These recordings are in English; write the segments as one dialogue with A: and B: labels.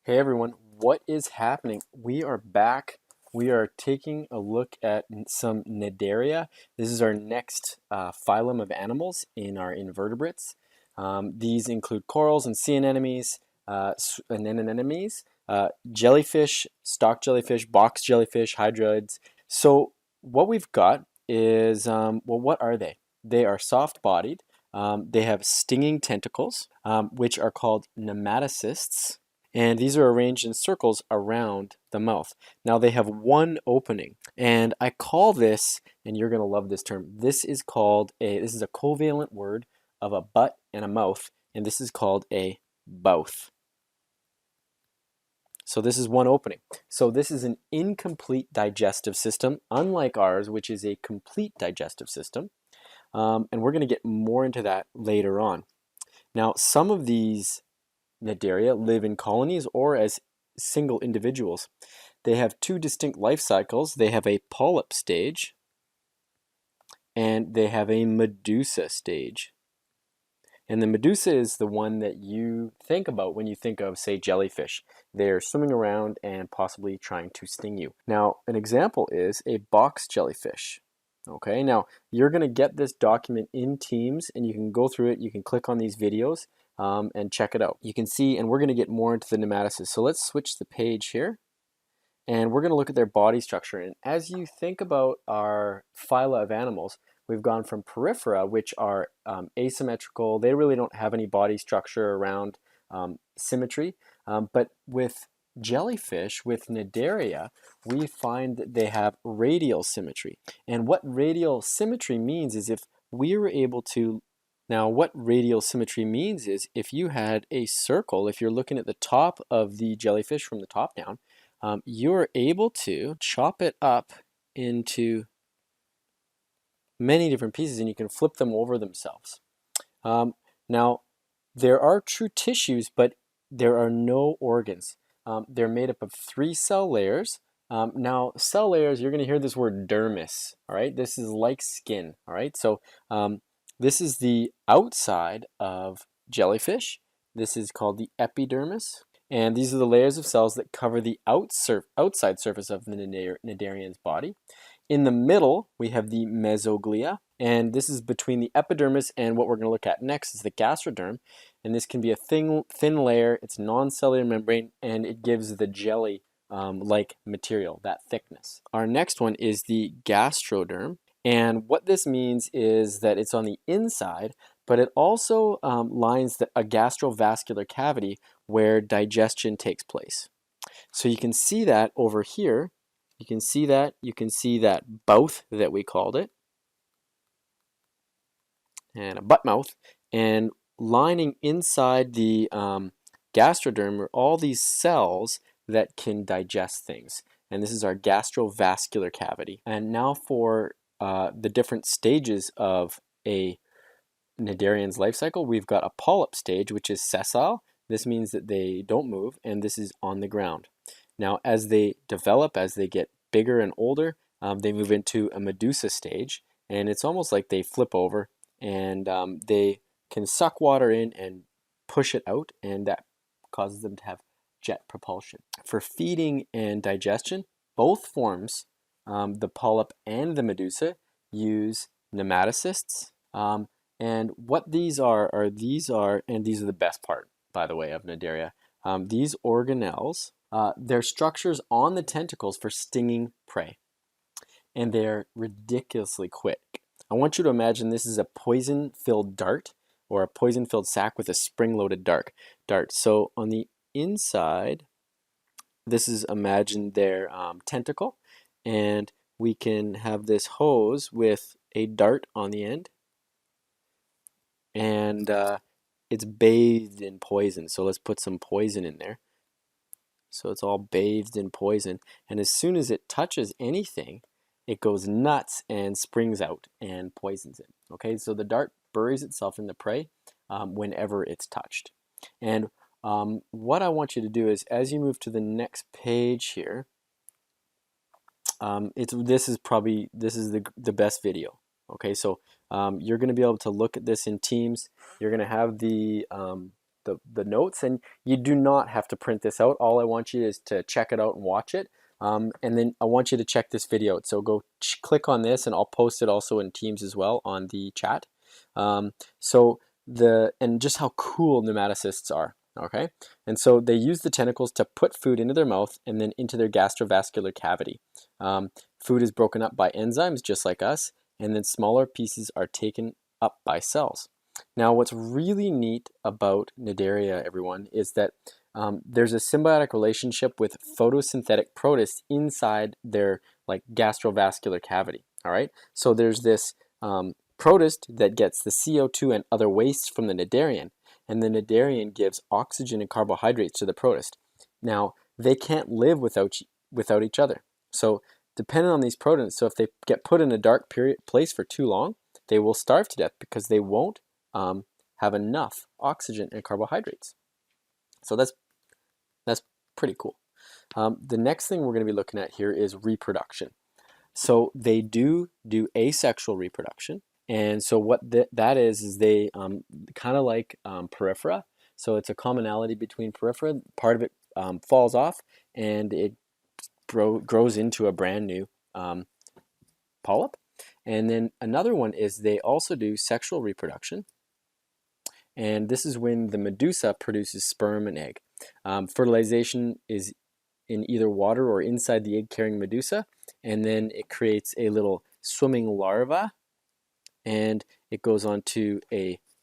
A: Hey everyone, what is happening? We are back. We are taking a look at some Cnidaria. This is our next phylum of animals in our invertebrates. These include corals and sea anemones, jellyfish, stalk jellyfish, box jellyfish, hydroids. So what we've got is, well, what are they? They are soft-bodied. They have stinging tentacles, which are called nematocysts. And these are arranged in circles around the mouth. Now they have one opening, and I call this, and you're going to love this term, this is a covalent word of a butt and a mouth, and this is called a bouth. So this is one opening. So this is an incomplete digestive system, unlike ours, which is a complete digestive system. And we're going to get more into that later on. Now, some of these Cnidaria live in colonies or as single individuals. They have two distinct life cycles. They have a polyp stage and they have a medusa stage. And the medusa is the one that you think about when you think of, say, jellyfish. They're swimming around and possibly trying to sting you. Now, an example is a box jellyfish. Okay, now you're going to get this document in Teams and you can go through it. You can click on these videos and check it out. You can see, and we're going to get more into the nematocysts. So let's switch the page here. And we're going to look at their body structure. And as you think about our phyla of animals, we've gone from porifera, which are asymmetrical. They really don't have any body structure around symmetry. But with jellyfish, with Cnidaria, we find that they have radial symmetry. And what radial symmetry means is if we were able to now, what radial symmetry means is if you had a circle, if you're looking at the top of the jellyfish from the top down, you're able to chop it up into many different pieces and you can flip them over themselves. Now, there are true tissues, but there are no organs. They're made up of 3 cell layers. Now, cell layers, you're going to hear this word dermis, all right? This is like skin, all right? So this is the outside of jellyfish. This is called the epidermis. And these are the layers of cells that cover the outside surface of the cnidarian's body. In the middle, we have the mesoglea, and this is between the epidermis and what we're going to look at next is the gastroderm. And this can be a thin layer, it's non-cellular membrane, and it gives the jelly-like material, that thickness. Our next one is the gastroderm, and what this means is that it's on the inside, but it also lines a gastrovascular cavity where digestion takes place. So you can see that over here. You can see that bouth that we called it, and a butt mouth, and lining inside the gastroderm are all these cells that can digest things. And this is our gastrovascular cavity. And now for the different stages of a Cnidarian's life cycle, we've got a polyp stage, which is sessile. This means that they don't move, and this is on the ground. Now, as they develop, as they get bigger and older, they move into a medusa stage, and it's almost like they flip over, and they can suck water in and push it out, and that causes them to have jet propulsion. For feeding and digestion, both forms, the polyp and the medusa, use nematocysts. And what these are, and these are the best part, by the way, of Cnidaria. These organelles, they're structures on the tentacles for stinging prey. And they're ridiculously quick. I want you to imagine this is a poison-filled dart or a poison-filled sack with a spring-loaded dart. So on the inside, this is, imagine their tentacle, and we can have this hose with a dart on the end, and it's bathed in poison. So let's put some poison in there. So it's all bathed in poison, and as soon as it touches anything, it goes nuts and springs out and poisons it. Okay, so the dart buries itself in the prey whenever it's touched. And what I want you to do is, as you move to the next page here, this is the best video. Okay, so you're going to be able to look at this in Teams. You're going to have the the notes, and you do not have to print this out. All I want you is to check it out and watch it. And then I want you to check this video out. So go click on this, and I'll post it also in Teams as well on the chat. And just how cool nematocysts are. Okay, and so they use the tentacles to put food into their mouth and then into their gastrovascular cavity. Food is broken up by enzymes just like us, and then smaller pieces are taken up by cells. Now, what's really neat about Cnideria, everyone, is that there's a symbiotic relationship with photosynthetic protists inside their like gastrovascular cavity. All right, so there's this protist that gets the CO2 and other wastes from the cnidarian, and the cnidarian gives oxygen and carbohydrates to the protist. Now, they can't live without each other. So, depending on these protists, so if they get put in a dark place for too long, they will starve to death because they won't have enough oxygen and carbohydrates. So that's pretty cool. The next thing we're going to be looking at here is reproduction. So they do asexual reproduction. And so what that is they kind of like porifera. So it's a commonality between porifera. Part of it falls off and it grows into a brand new polyp. And then another one is they also do sexual reproduction. And this is when the medusa produces sperm and egg. Fertilization is in either water or inside the egg-carrying medusa, and then it creates a little swimming larva, and it goes on to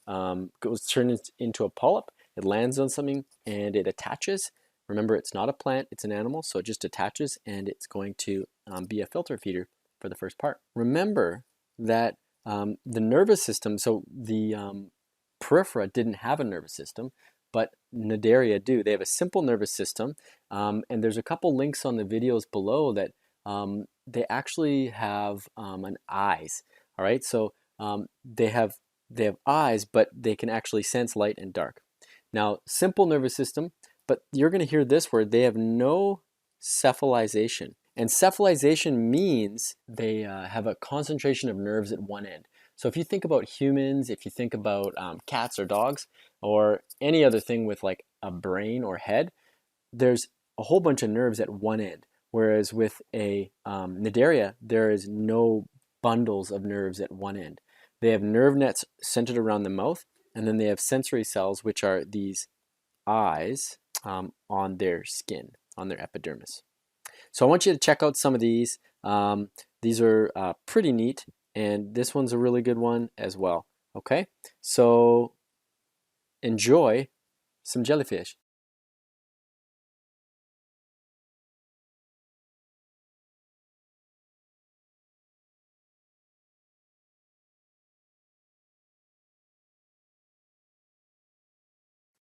A: turns into a polyp. It lands on something and it attaches. Remember, it's not a plant, it's an animal, so it just attaches, and it's going to be a filter feeder for the first part. Remember that the nervous system, so the porifera didn't have a nervous system, but Cnideria do. They have a simple nervous system, and there's a couple links on the videos below that they actually have an eyes. All right, so they have eyes, but they can actually sense light and dark. Now, simple nervous system, but you're going to hear this word. They have no cephalization, and cephalization means they have a concentration of nerves at one end. So if you think about humans, if you think about cats or dogs, or any other thing with like a brain or head, there's a whole bunch of nerves at one end. Whereas with a Cnideria, there is no bundles of nerves at one end. They have nerve nets centered around the mouth, and then they have sensory cells, which are these eyes on their skin, on their epidermis. So I want you to check out some of these. These are pretty neat, and this one's a really good one as well. Okay, so enjoy some jellyfish.